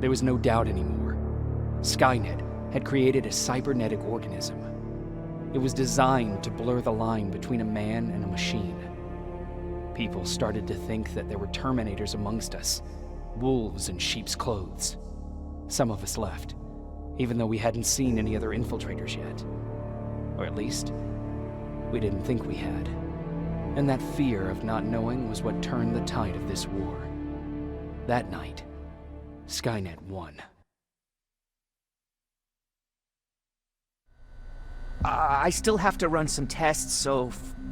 There was no doubt anymore. Skynet had created a cybernetic organism. It was designed to blur the line between a man and a machine. People started to think that there were Terminators amongst us, wolves in sheep's clothes. Some of us left, even though we hadn't seen any other infiltrators yet. Or at least, we didn't think we had. And that fear of not knowing was what turned the tide of this war. That night, Skynet won. I still have to run some tests, so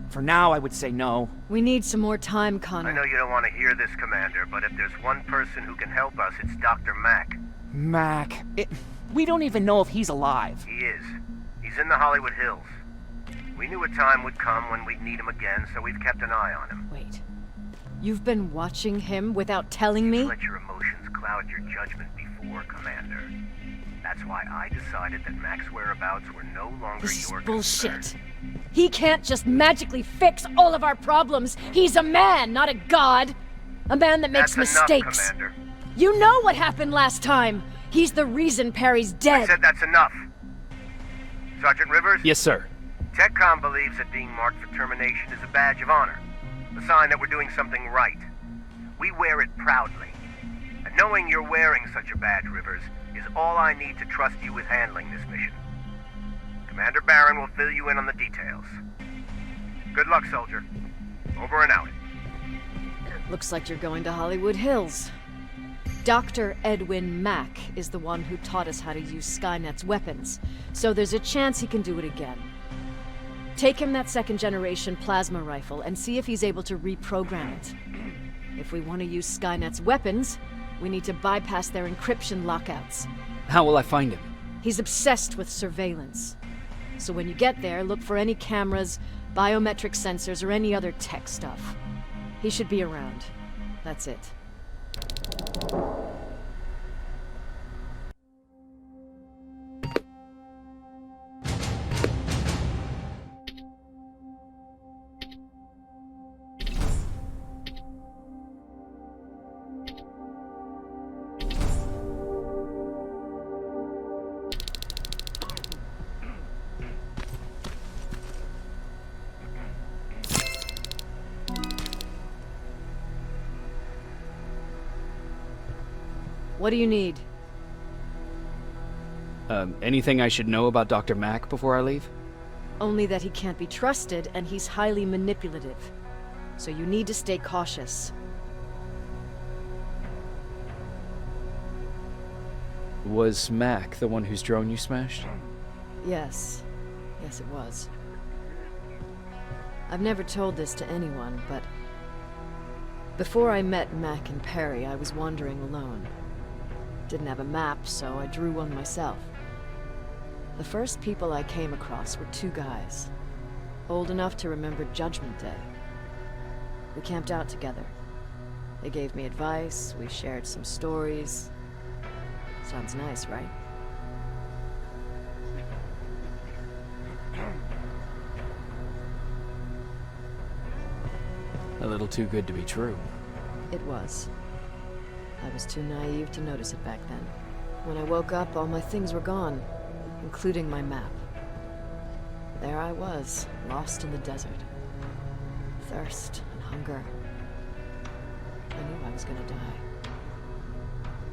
for now I would say no. We need some more time, Connor. I know you don't want to hear this, Commander, but if there's one person who can help us, it's Dr. Mack. Mack. We don't even know if he's alive. He is. He's in the Hollywood Hills. We knew a time would come when we'd need him again, so we've kept an eye on him. Wait. You've been watching him without telling me? You've let your emotions cloud your judgment before, Commander. That's why I decided that Mack's whereabouts were no longer This is your bullshit. concern. He can't just magically fix all of our problems. He's a man, not a god. A man that makes That's mistakes. enough, Commander. You know what happened last time. He's the reason Perry's dead. I said that's enough. Sergeant Rivers? Yes, sir. TechCom believes that being marked for termination is a badge of honor, a sign that we're doing something right. We wear it proudly. And knowing you're wearing such a badge, Rivers, is all I need to trust you with handling this mission. Commander Barron will fill you in on the details. Good luck, soldier. Over and out. Looks like you're going to Hollywood Hills. Dr. Edwin Mack is the one who taught us how to use Skynet's weapons, so there's a chance he can do it again. Take him that second-generation plasma rifle and see if he's able to reprogram it. If we want to use Skynet's weapons, we need to bypass their encryption lockouts. How will I find him? He's obsessed with surveillance. So when you get there, look for any cameras, biometric sensors, or any other tech stuff. He should be around. That's it. What do you need? Anything I should know about Dr. Mack before I leave? Only that he can't be trusted and he's highly manipulative. So you need to stay cautious. Was Mack the one whose drone you smashed? Yes. Yes, it was. I've never told this to anyone, but before I met Mack and Perry, I was wandering alone. Didn't have a map, so I drew one myself. The first people I came across were two guys, old enough to remember Judgment Day. We camped out together. They gave me advice, we shared some stories. Sounds nice, right? A little too good to be true. It was. I was too naive to notice it back then. When I woke up, all my things were gone, including my map. There I was, lost in the desert. Thirst and hunger. I knew I was gonna die.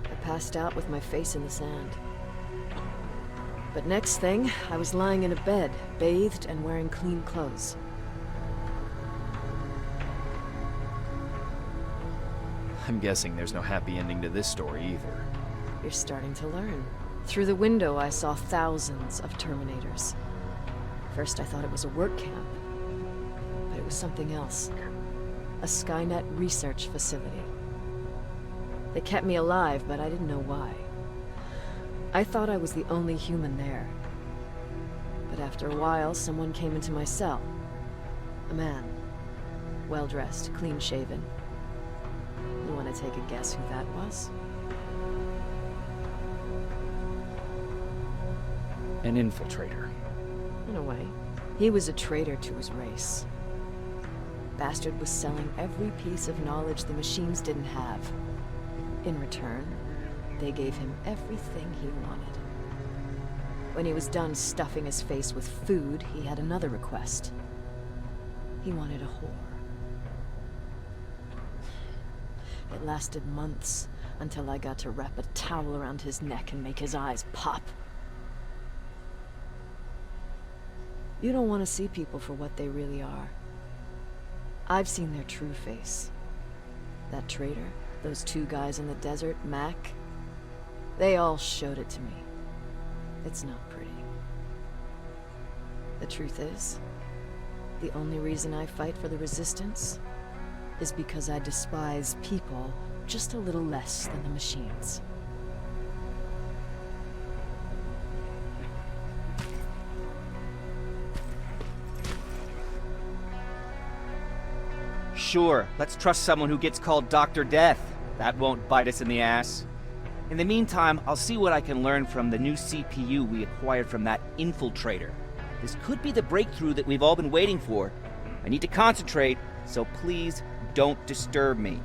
I passed out with my face in the sand. But next thing, I was lying in a bed, bathed and wearing clean clothes. I'm guessing there's no happy ending to this story either. You're starting to learn. Through the window, I saw thousands of Terminators. First, I thought it was a work camp. But it was something else. A Skynet research facility. They kept me alive, but I didn't know why. I thought I was the only human there. But after a while, someone came into my cell. A man. Well-dressed, clean-shaven. You want to take a guess who that was? An infiltrator. In a way. He was a traitor to his race. Bastard was selling every piece of knowledge the machines didn't have. In return, they gave him everything he wanted. When he was done stuffing his face with food, he had another request. He wanted a whore. It lasted months, until I got to wrap a towel around his neck and make his eyes pop. You don't want to see people for what they really are. I've seen their true face. That traitor, those two guys in the desert, Mack, they all showed it to me. It's not pretty. The truth is, the only reason I fight for the Resistance is because I despise people just a little less than the machines. Sure, let's trust someone who gets called Dr. Death. That won't bite us in the ass. In the meantime, I'll see what I can learn from the new CPU we acquired from that infiltrator. This could be the breakthrough that we've all been waiting for. I need to concentrate, so please don't disturb me.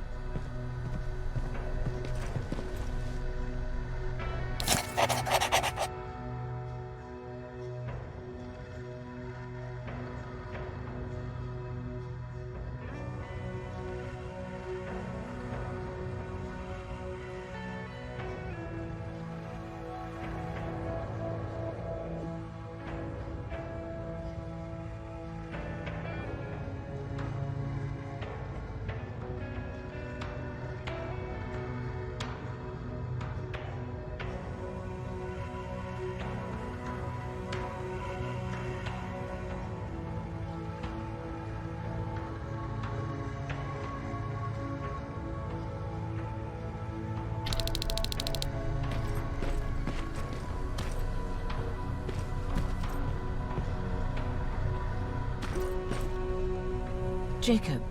Jacob,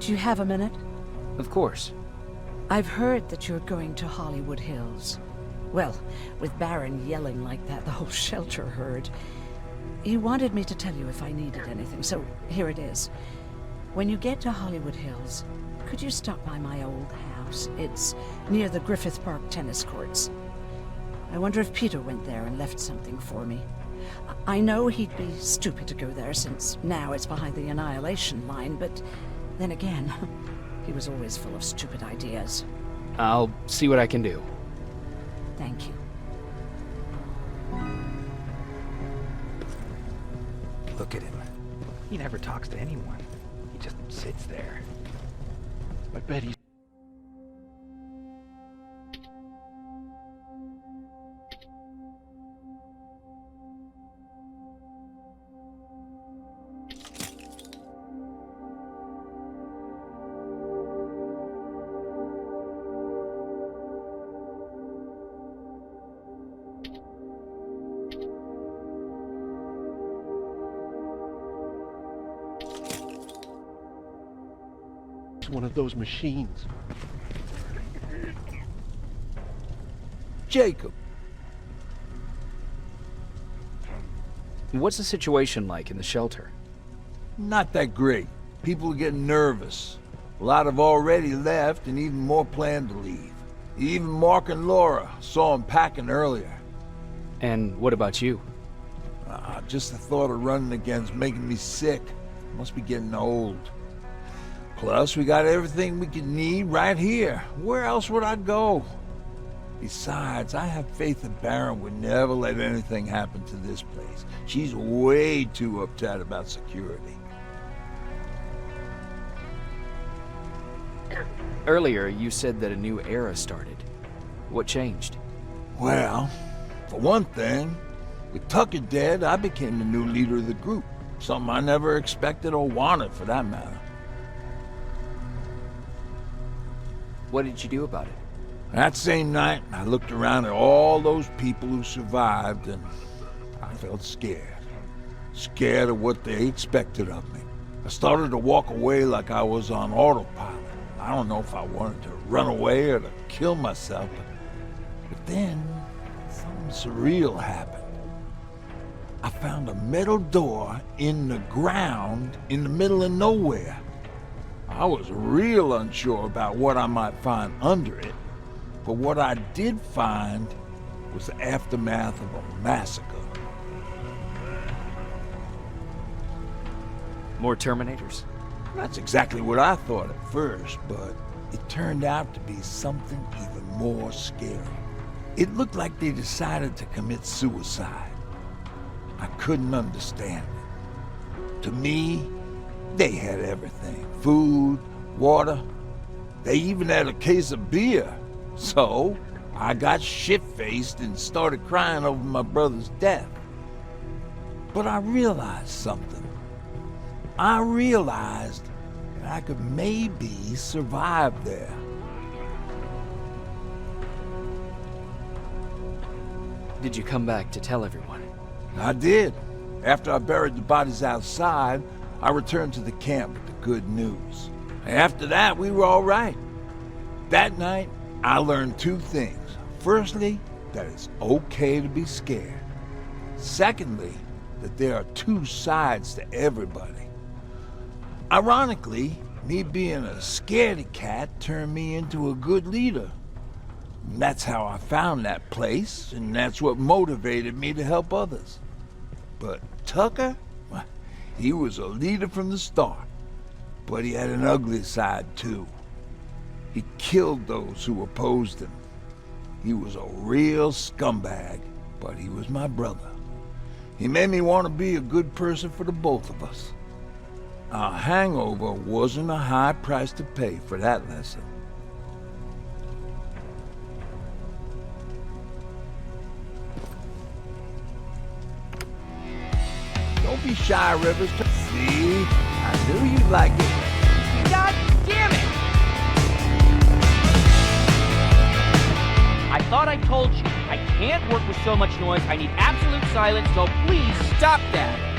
do you have a minute? Of course. I've heard that you're going to Hollywood Hills. Well, with Baron yelling like that, the whole shelter heard. He wanted me to tell you if I needed anything, so here it is. When you get to Hollywood Hills, could you stop by my old house? It's near the Griffith Park tennis courts. I wonder if Peter went there and left something for me. I know he'd be stupid to go there, since now it's behind the Annihilation line, but then again, he was always full of stupid ideas. I'll see what I can do. Thank you. Look at him. He never talks to anyone. He just sits there. I bet he's... one of those machines. Jacob! What's the situation like in the shelter? Not that great. People are getting nervous. A lot have already left, and even more plan to leave. Even Mark and Laura saw them packing earlier. And what about you? Just the thought of running again's making me sick. Must be getting old. Plus, we got everything we could need right here. Where else would I go? Besides, I have faith that Baron would never let anything happen to this place. She's way too uptight about security. Earlier, you said that a new era started. What changed? Well, for one thing, with Tucker dead, I became the new leader of the group. Something I never expected or wanted, for that matter. What did you do about it? That same night, I looked around at all those people who survived, and I felt scared. Scared of what they expected of me. I started to walk away like I was on autopilot. I don't know if I wanted to run away or to kill myself, but then something surreal happened. I found a metal door in the ground in the middle of nowhere. I was real unsure about what I might find under it, But what I did find was the aftermath of a massacre. More Terminators? That's exactly what I thought at first, but it turned out to be something even more scary. It looked like they decided to commit suicide. I couldn't understand it. To me, they had everything. Food, water. They even had a case of beer. So, I got shit-faced and started crying over my brother's death. But I realized something. I realized that I could maybe survive there. Did you come back to tell everyone? I did. After I buried the bodies outside, I returned to the camp with the good news. After that, we were all right. That night, I learned two things. Firstly, that it's okay to be scared. Secondly, that there are two sides to everybody. Ironically, me being a scaredy cat turned me into a good leader. And that's how I found that place, and that's what motivated me to help others. But Tucker, well, he was a leader from the start. But he had an ugly side too. He killed those who opposed him. He was a real scumbag, but he was my brother. He made me want to be a good person for the both of us. A hangover wasn't a high price to pay for that lesson. Don't be shy, Rivers. See, I knew you'd like it. God damn it! I thought I told you, I can't work with so much noise. I need absolute silence, so please stop that.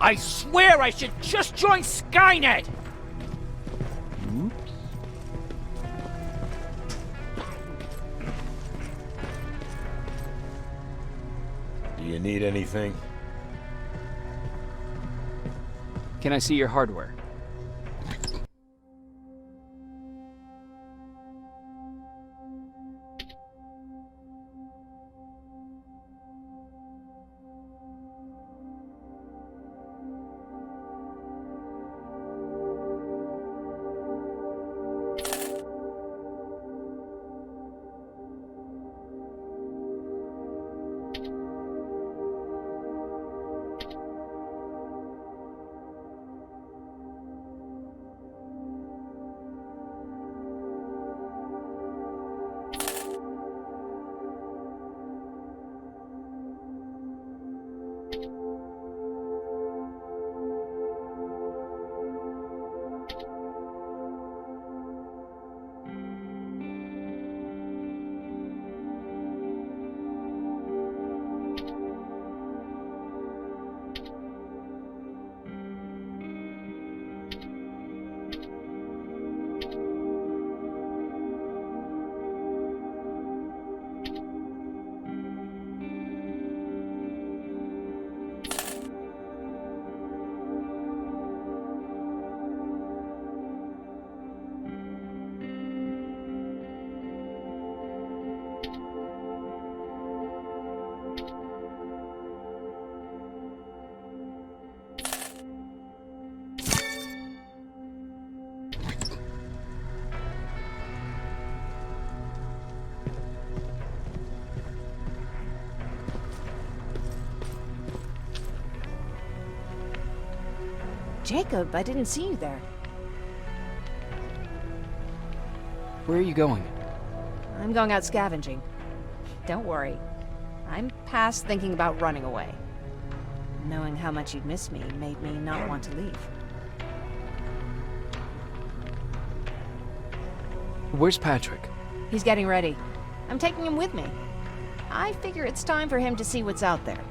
I swear I should just join Skynet! Oops. Do you need anything? Can I see your hardware? Jacob, I didn't see you there. Where are you going? I'm going out scavenging. Don't worry. I'm past thinking about running away. Knowing how much you'd miss me made me not want to leave. Where's Patrick? He's getting ready. I'm taking him with me. I figure it's time for him to see what's out there.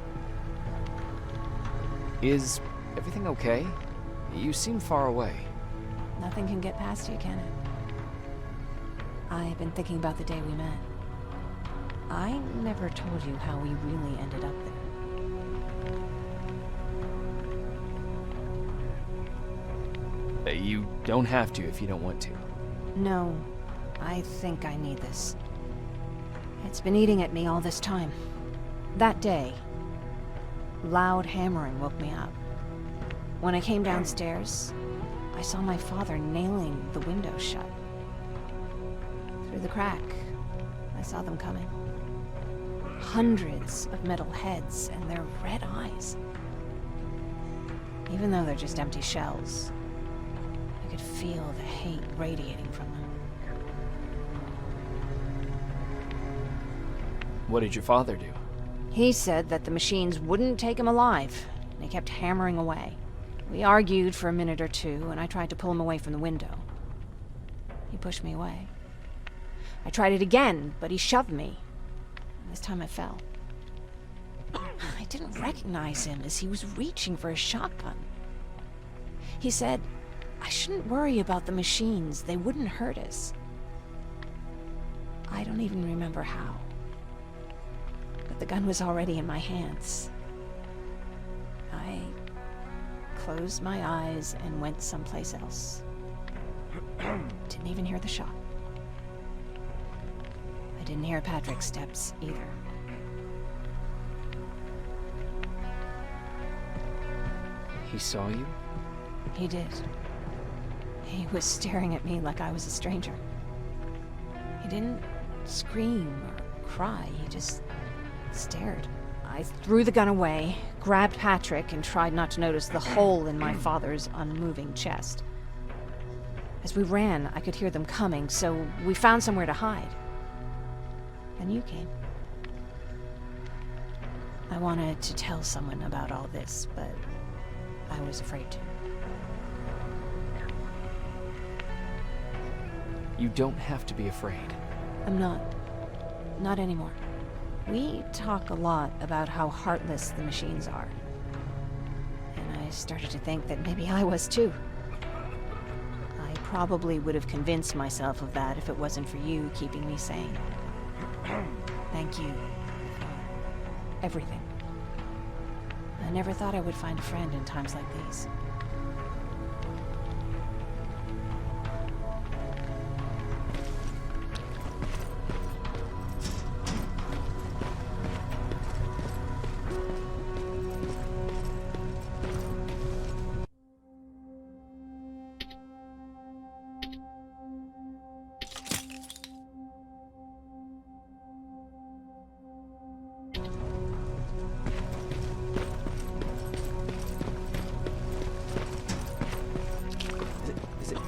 Is everything okay? You seem far away. Nothing can get past you, can it? I've been thinking about the day we met. I never told you how we really ended up there. You don't have to if you don't want to. No, I think I need this. It's been eating at me all this time. That day, loud hammering woke me up. When I came downstairs, I saw my father nailing the window shut. Through the crack, I saw them coming. Hundreds of metal heads and their red eyes. Even though they're just empty shells, I could feel the hate radiating from them. What did your father do? He said that the machines wouldn't take him alive, and he kept hammering away. We argued for a minute or two, and I tried to pull him away from the window. He pushed me away. I tried it again, but he shoved me. This time I fell. I didn't recognize him as he was reaching for a shotgun. He said, I shouldn't worry about the machines. They wouldn't hurt us. I don't even remember how. But the gun was already in my hands. I closed my eyes and went someplace else. Didn't even hear the shot. I didn't hear Patrick's steps either. He saw you? He did. He was staring at me like I was a stranger. He didn't scream or cry, he just stared. I threw the gun away, grabbed Patrick, and tried not to notice the hole in my father's unmoving chest. As we ran, I could hear them coming, so we found somewhere to hide. Then you came. I wanted to tell someone about all this, but I was afraid to. You don't have to be afraid. I'm not. Not anymore. We talk a lot about how heartless the machines are. And I started to think that maybe I was too. I probably would have convinced myself of that if it wasn't for you keeping me sane. Thank you for everything. I never thought I would find a friend in times like these.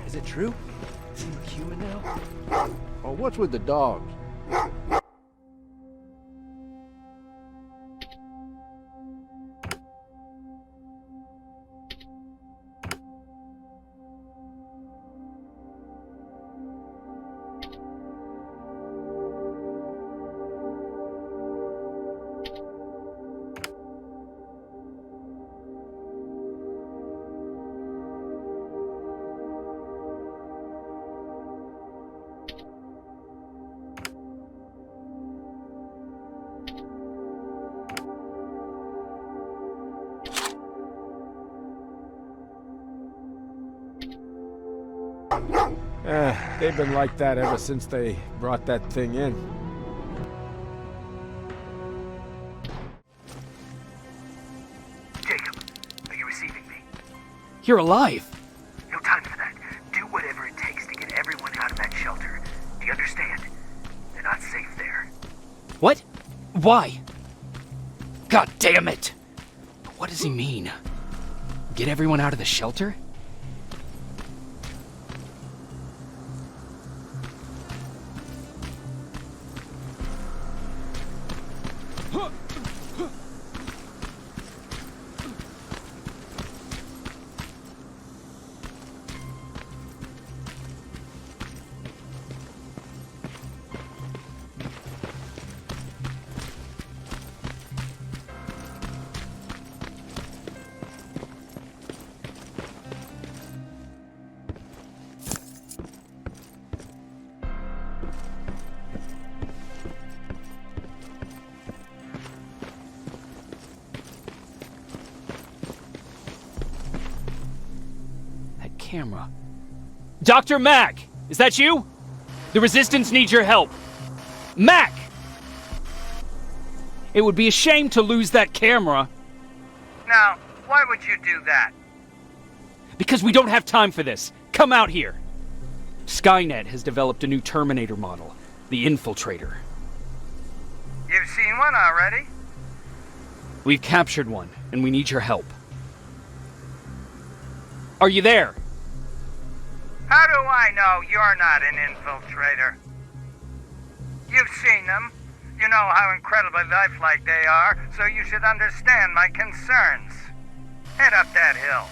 Is it true? Is he human now? Oh, what's with the dogs? They've been like that ever since they brought that thing in. Jacob, are you receiving me? You're alive! No time for that. Do whatever it takes to get everyone out of that shelter. Do you understand? They're not safe there. What? Why? God damn it! What does he mean? Get everyone out of the shelter? camera. Dr. Mack! Is that you? The Resistance needs your help. Mack! It would be a shame to lose that camera. Now, why would you do that? Because we don't have time for this. Come out here. Skynet has developed a new Terminator model, the Infiltrator. You've seen one already? We've captured one, and we need your help. Are you there? How do I know you're not an infiltrator? You've seen them. You know how incredibly lifelike they are, so you should understand my concerns. Head up that hill.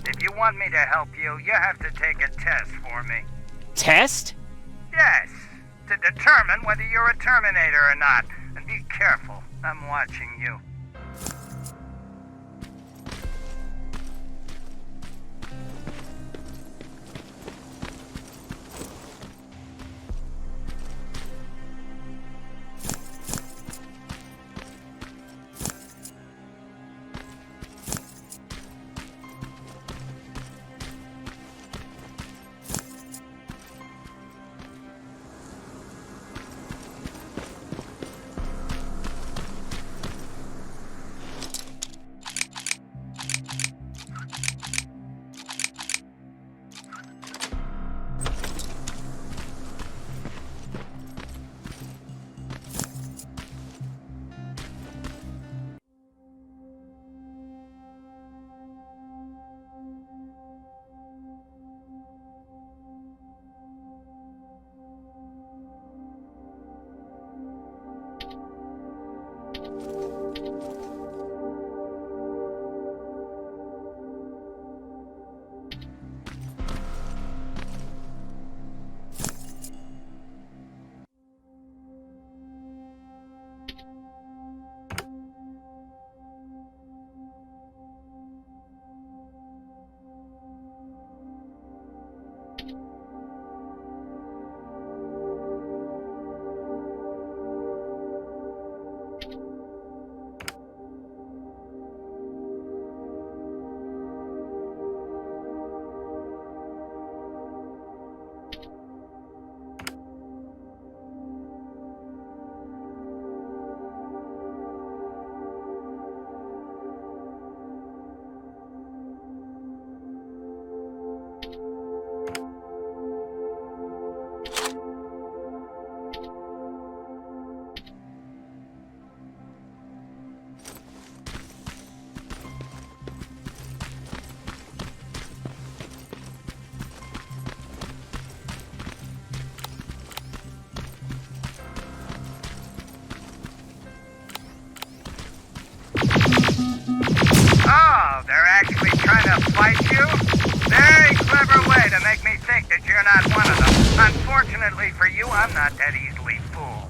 If you want me to help you, you have to take a test for me. Test? Yes, to determine whether you're a Terminator or not. And be careful, I'm watching you. Fight you? Very clever way to make me think that you're not one of them. Unfortunately for you, I'm not that easily fooled.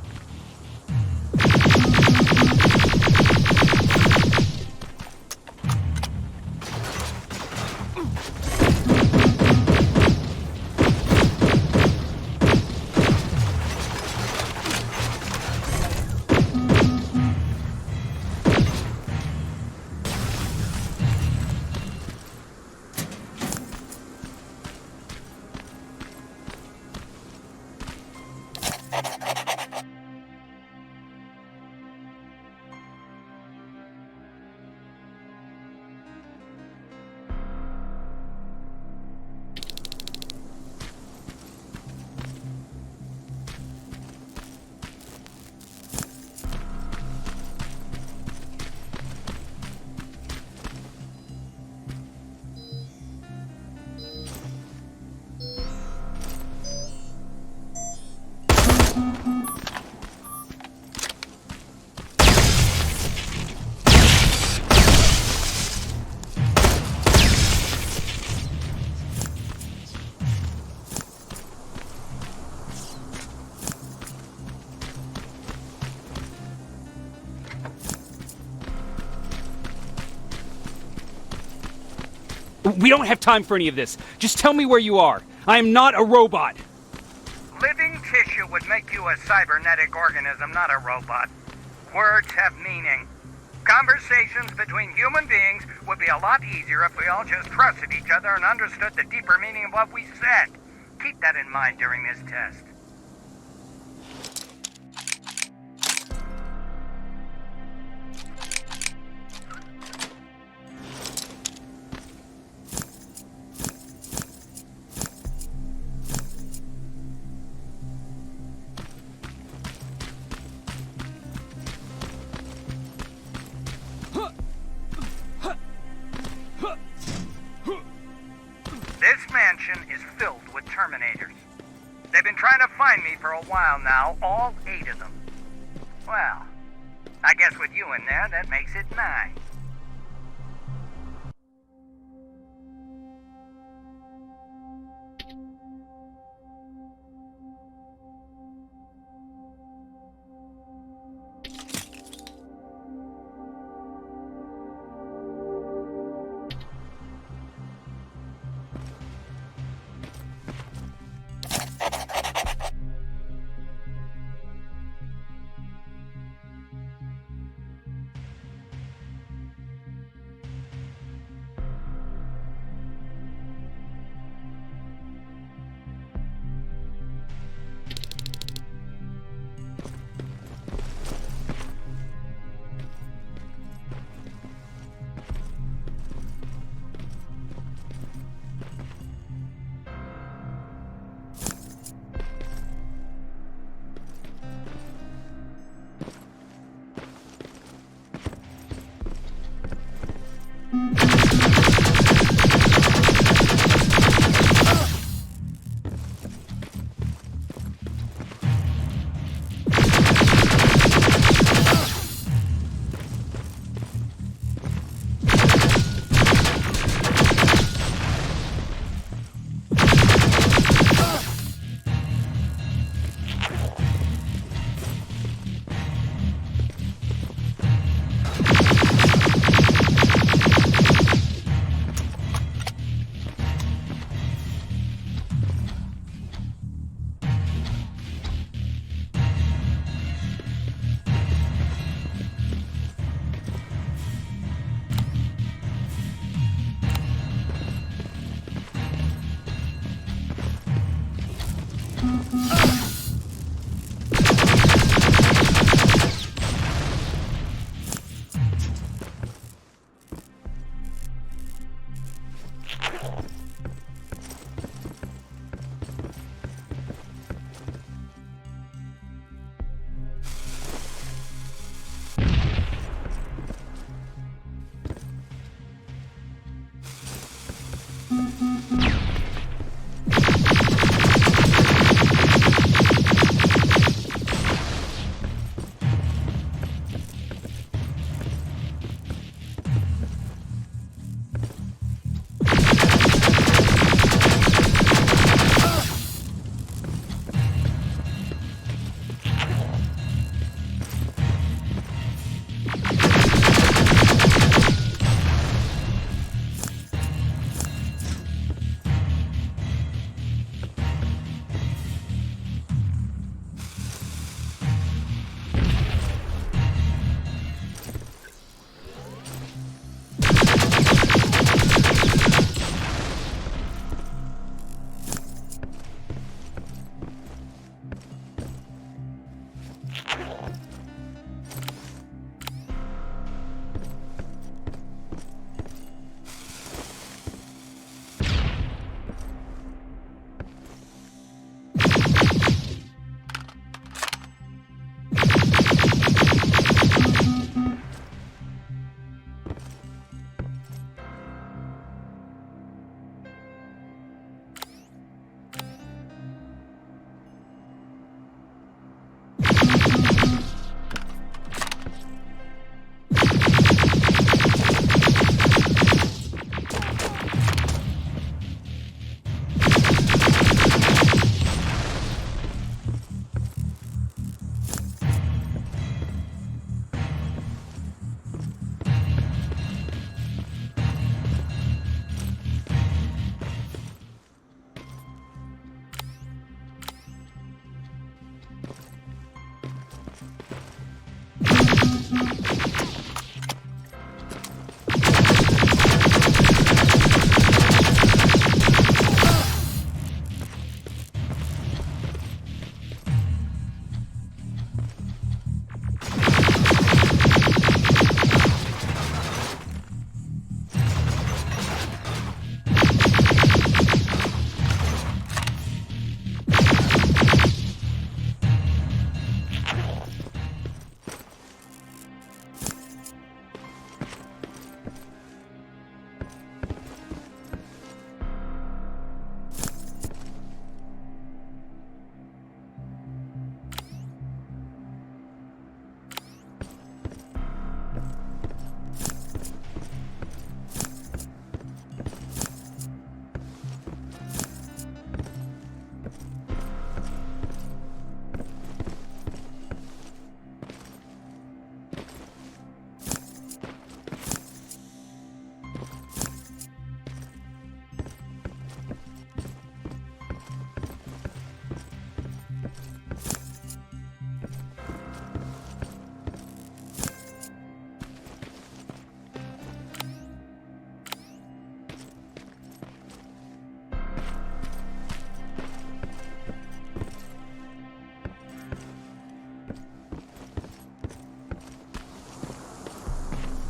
We don't have time for any of this. Just tell me where you are. I am not a robot. Living tissue would make you a cybernetic organism, not a robot. Words have meaning. Conversations between human beings would be a lot easier if we all just trusted each other and understood the deeper meaning of what we said. Keep that in mind during this test. This mansion is filled with Terminators. They've been trying to find me for a while now, all 8 of them. Well, I guess with you in there, that makes it 9.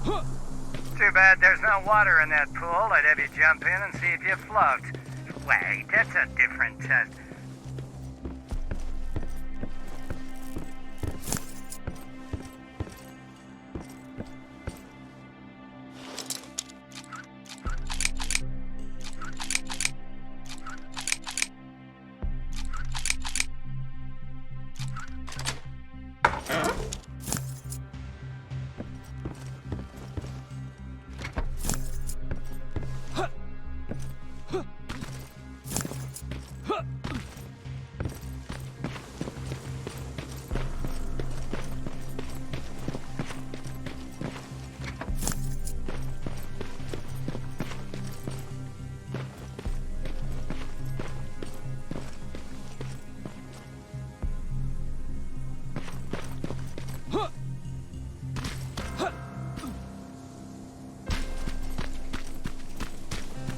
Too bad there's no water in that pool. I'd have you jump in and see if you float. Wait, that's a different test.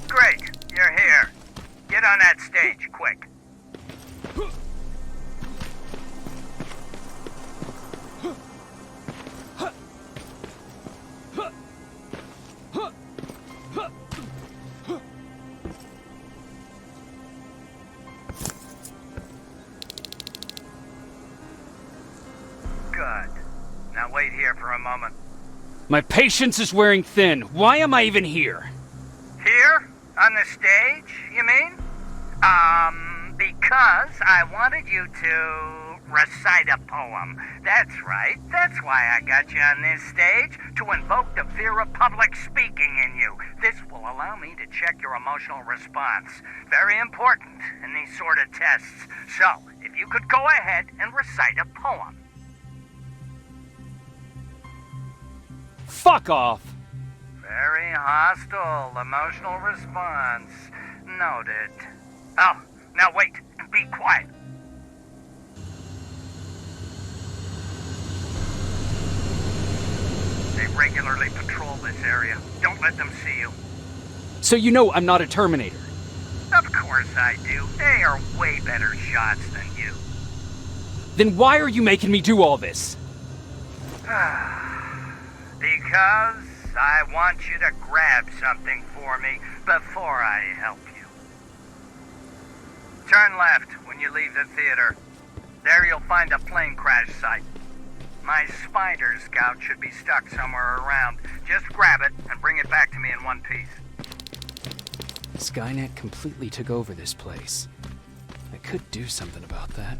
Great, you're here. Get on that stage, quick. Good. Now wait here for a moment. My patience is wearing thin. Why am I even here? Here? On the stage, you mean? Because I wanted you to recite a poem. That's right. That's why I got you on this stage, to invoke the fear of public speaking in you. This will allow me to check your emotional response. Very important in these sort of tests. So, if you could go ahead and recite a poem. Fuck off! Very hostile emotional response. Noted. Oh, now wait and be quiet. They regularly patrol this area. Don't let them see you. So you know I'm not a Terminator. Of course I do. They are way better shots than you. Then why are you making me do all this? Because I want you to grab something for me before I help you. Turn left when you leave the theater. There you'll find a plane crash site. My spider scout should be stuck somewhere around. Just grab it and bring it back to me in one piece. Skynet completely took over this place. I could do something about that.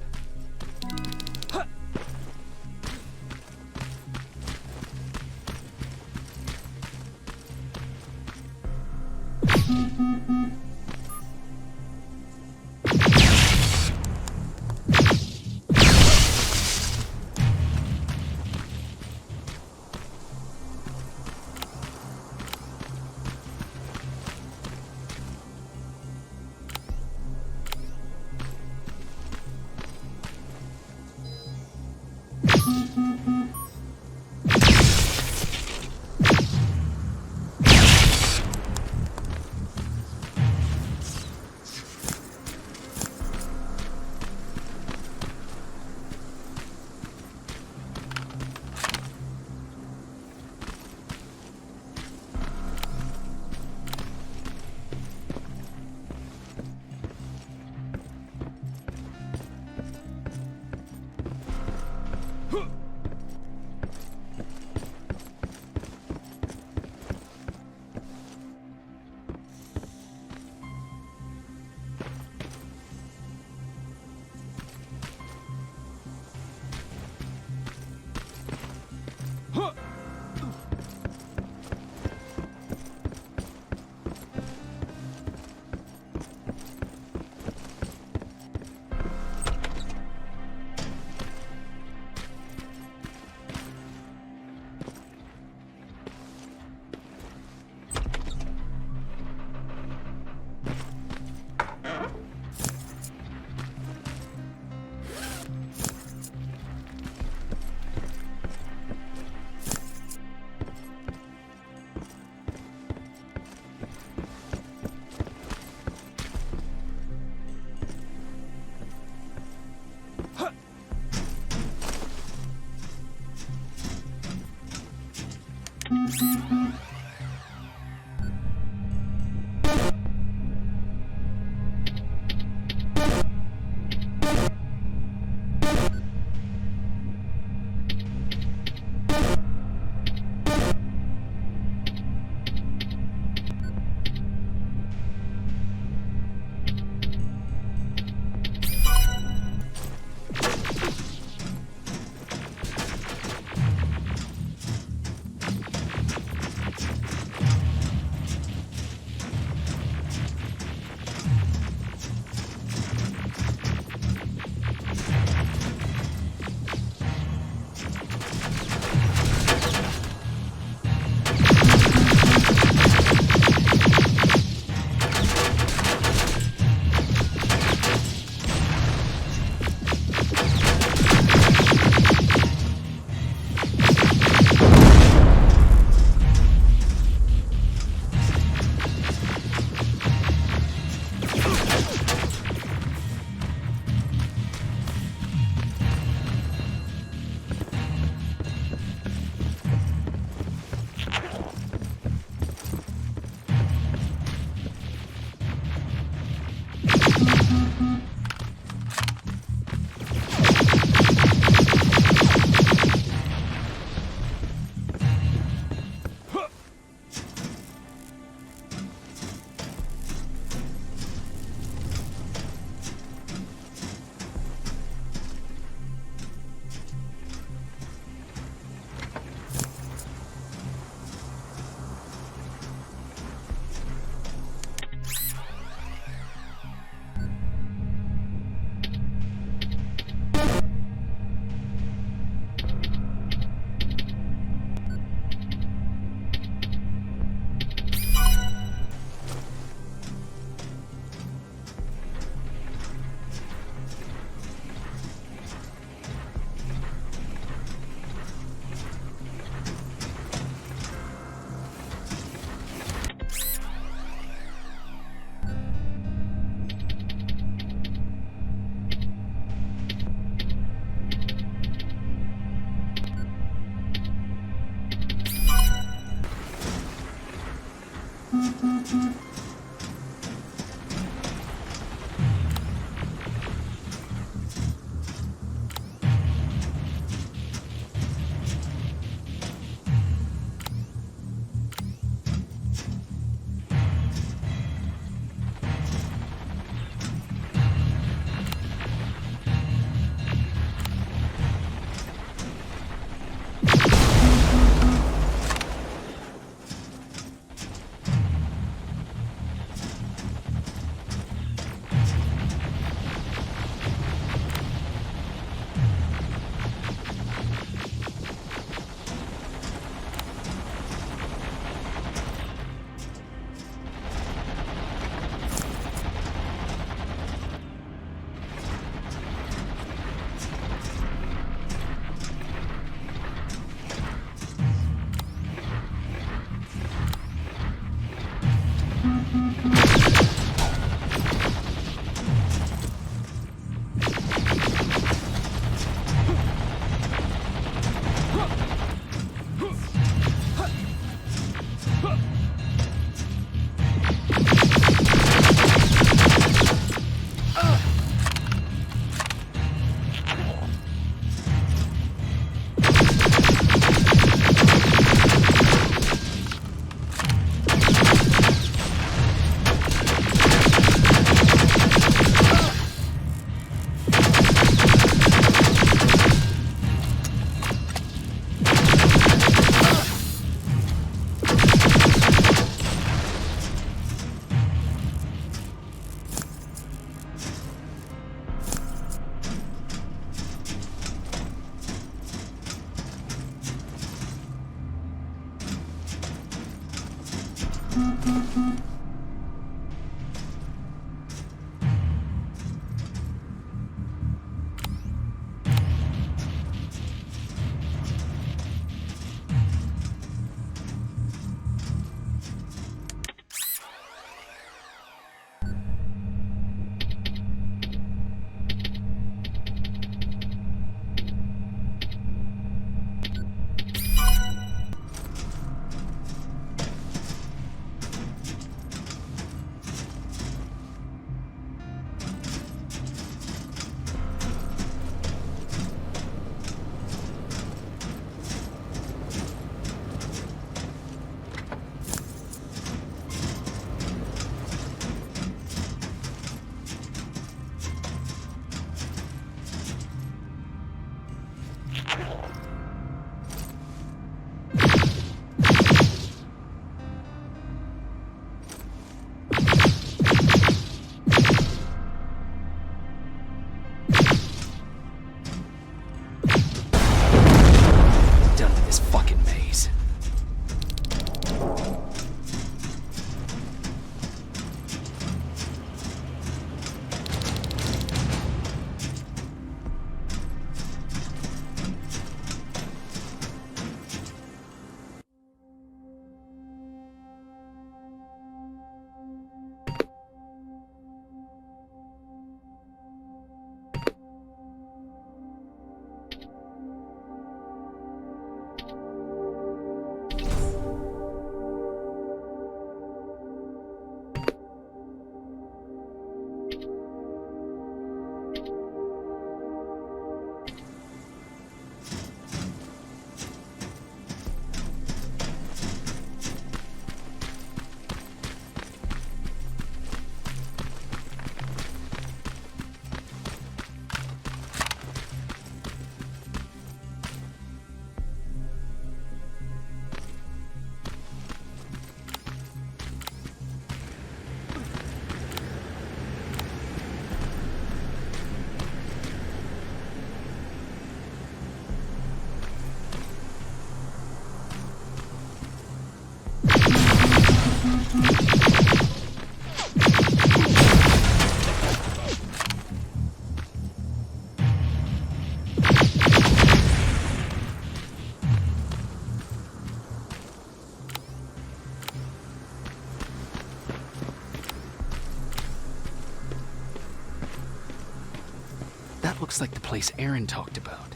That looks like the place Erin talked about.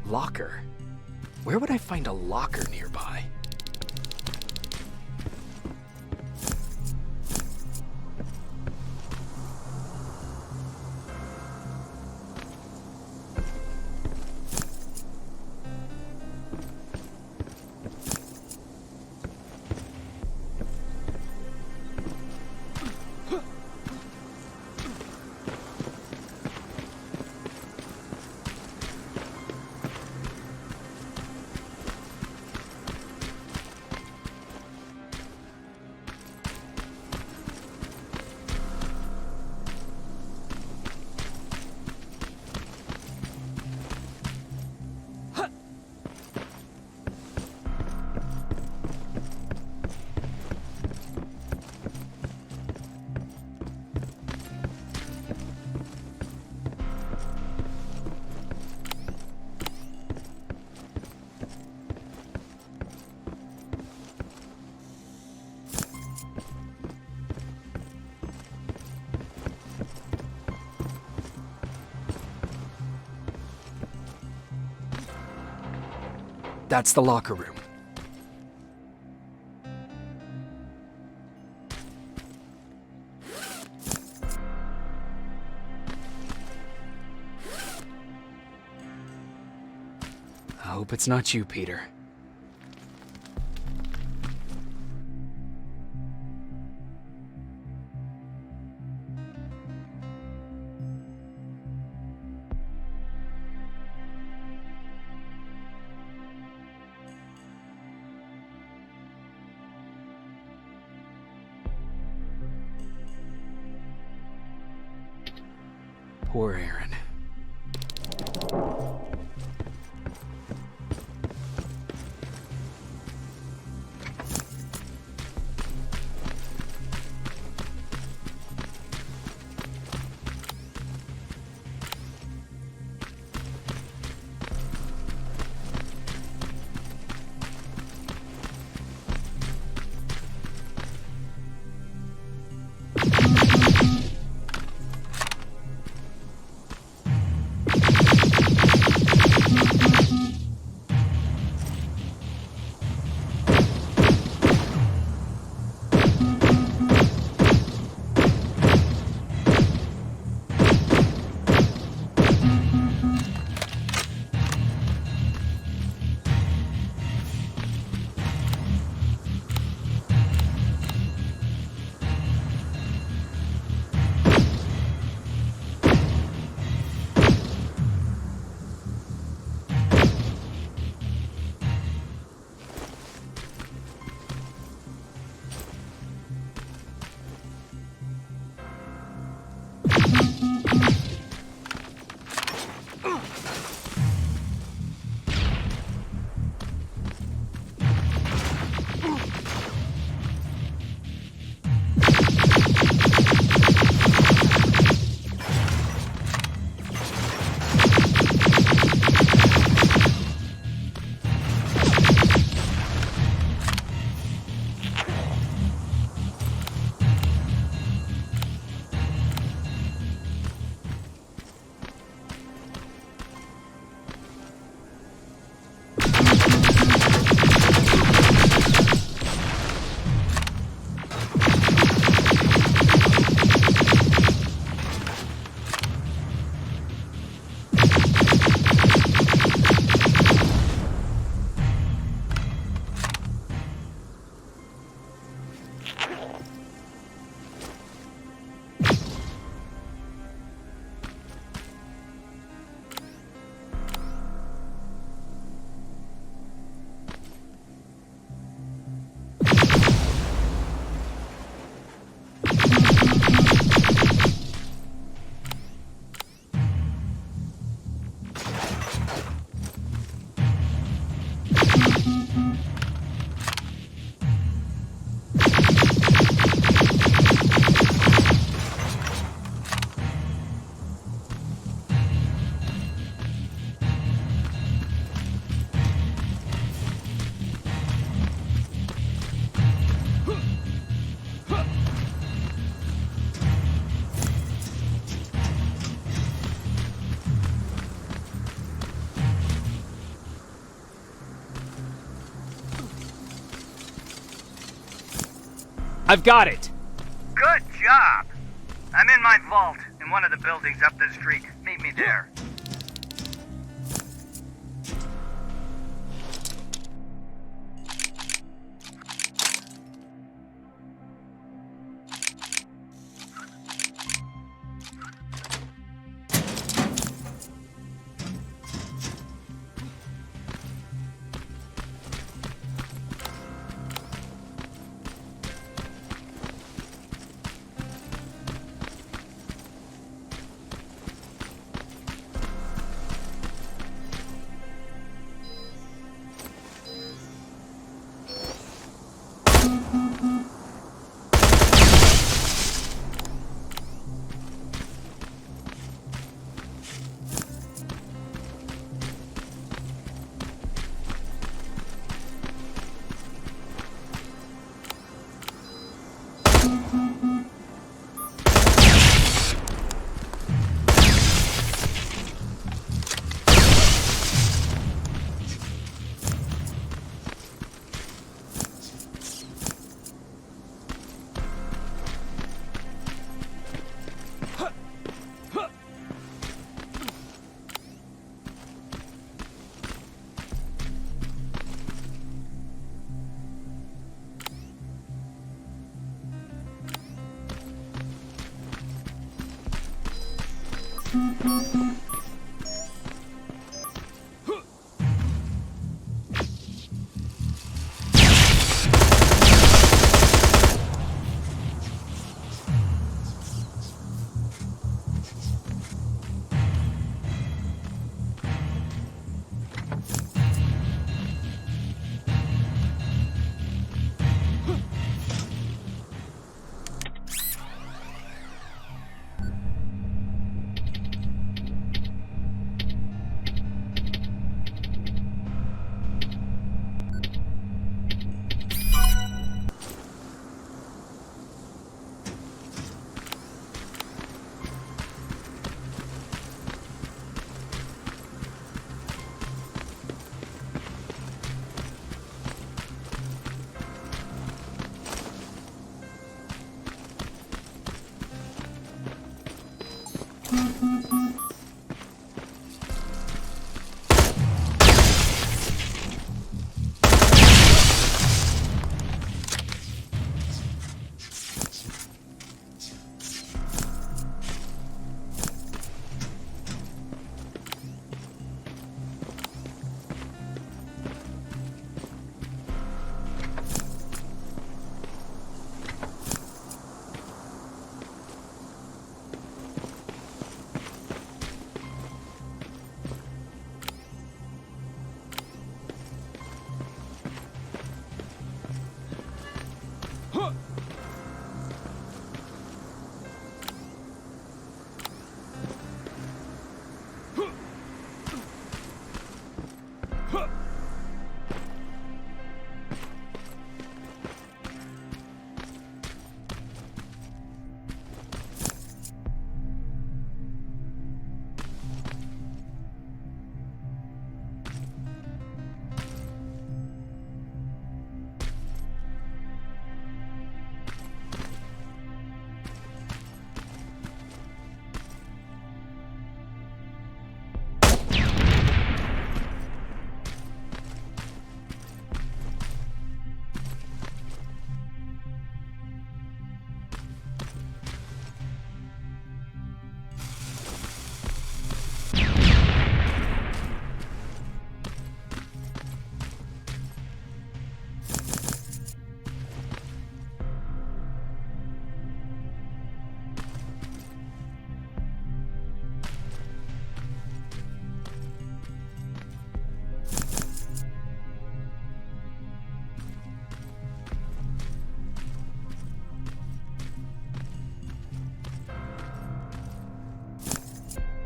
Locker? Where would I find a locker nearby? That's the locker room. I hope it's not you, Peter. Poor Erin. I've got it! Good job! I'm in my vault in one of the buildings up the street. Meet me there.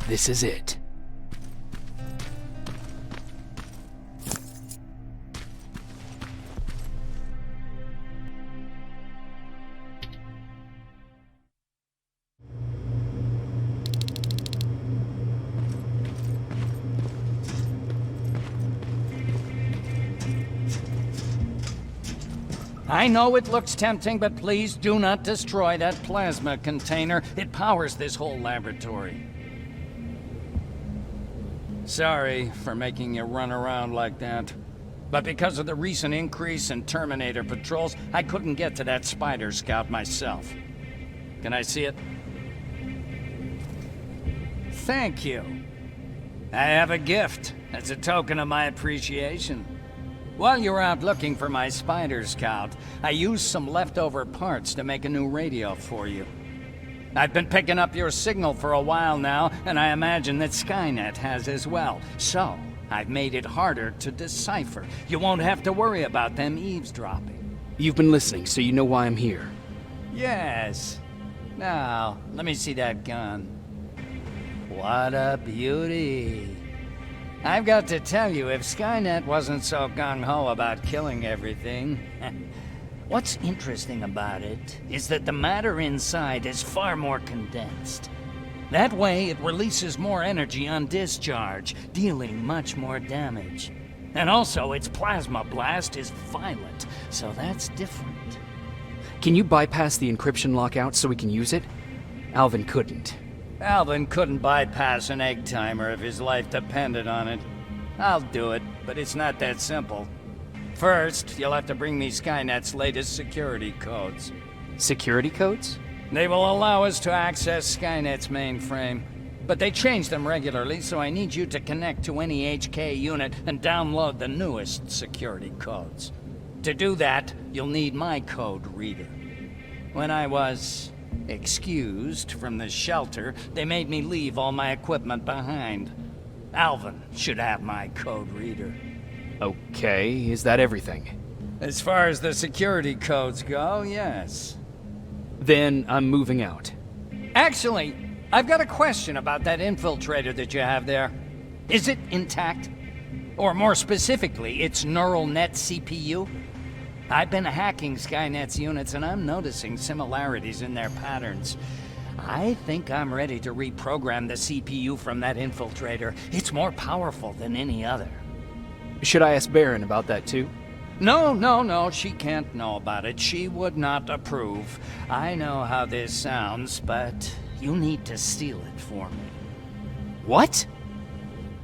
This is it. I know it looks tempting, but please do not destroy that plasma container. It powers this whole laboratory. Sorry for making you run around like that. But because of the recent increase in Terminator patrols, I couldn't get to that Spider Scout myself. Can I see it? Thank you. I have a gift as a token of my appreciation. While you were out looking for my Spider Scout, I used some leftover parts to make a new radio for you. I've been picking up your signal for a while now, and I imagine that Skynet has as well. So, I've made it harder to decipher. You won't have to worry about them eavesdropping. You've been listening, so you know why I'm here. Yes. Now, let me see that gun. What a beauty. I've got to tell you, if Skynet wasn't so gung-ho about killing everything... What's interesting about it is that the matter inside is far more condensed. That way, it releases more energy on discharge, dealing much more damage. And also, its plasma blast is violent, so that's different. Can you bypass the encryption lockout so we can use it? Alvin couldn't. Alvin couldn't bypass an egg timer if his life depended on it. I'll do it, but it's not that simple. First, you'll have to bring me Skynet's latest security codes. Security codes? They will allow us to access Skynet's mainframe. But they change them regularly, so I need you to connect to any HK unit and download the newest security codes. To do that, you'll need my code reader. When I was excused from the shelter, they made me leave all my equipment behind. Alvin should have my code reader. Okay, is that everything? As far as the security codes go, yes. Then I'm moving out. Actually, I've got a question about that infiltrator that you have there. Is it intact? Or more specifically, its neural net CPU? I've been hacking Skynet's units and I'm noticing similarities in their patterns. I think I'm ready to reprogram the CPU from that infiltrator. It's more powerful than any other. Should I ask Baron about that too? No, she can't know about it. She would not approve. I know how this sounds, but you need to steal it for me. What?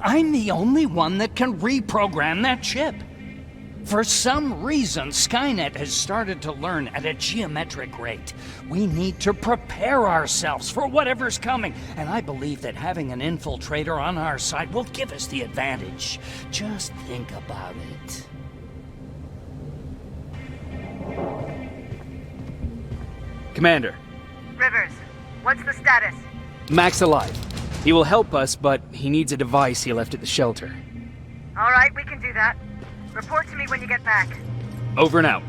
I'm the only one that can reprogram that chip. For some reason, Skynet has started to learn at a geometric rate. We need to prepare ourselves for whatever's coming, and I believe that having an infiltrator on our side will give us the advantage. Just think about it. Commander. Rivers, what's the status? Mack's alive. He will help us, but he needs a device he left at the shelter. All right, we can do that. Report to me when you get back. Over and out.